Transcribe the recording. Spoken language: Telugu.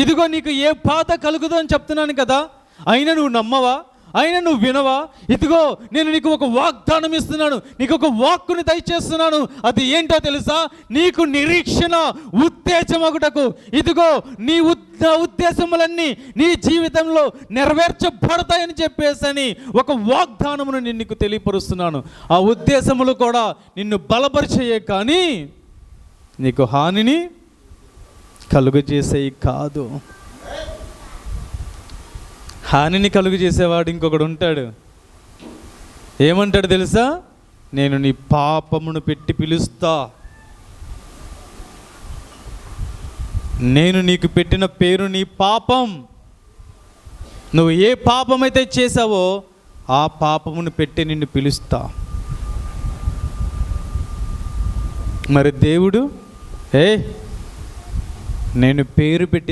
ఇదిగో నీకు ఏ బాధ కలుగుదో అని చెప్తున్నాను కదా, అయినా నువ్వు నమ్మవా? అయినా నువ్వు వినవా? ఇదిగో నేను నీకు ఒక వాగ్దానం ఇస్తున్నాను, నీకు ఒక వాక్కుని దయచేస్తున్నాను. అది ఏంటో తెలుసా? నీకు నిరీక్షణ ఉత్తేజమగుటకు. ఇదిగో నీ ఉద్దేశములన్నీ నీ జీవితంలో నెరవేర్చబడతాయని చెప్పేసని ఒక వాగ్దానమును నేను నీకు తెలియపరుస్తున్నాను. ఆ ఉద్దేశములు కూడా నిన్ను బలపరిచేయే కానీ నీకు హానిని కలుగు చేసేవి కాదు. హానిని కలుగు చేసేవాడు ఇంకొకడు ఉంటాడు. ఏమంటాడు తెలుసా? నేను నీ పాపమును పెట్టి పిలుస్తా, నేను నీకు పెట్టిన పేరు నీ పాపం. నువ్వు ఏ పాపమైతే చేసావో ఆ పాపమును పెట్టి నిన్ను పిలుస్తా. మరి దేవుడు నేను పేరు పెట్టింది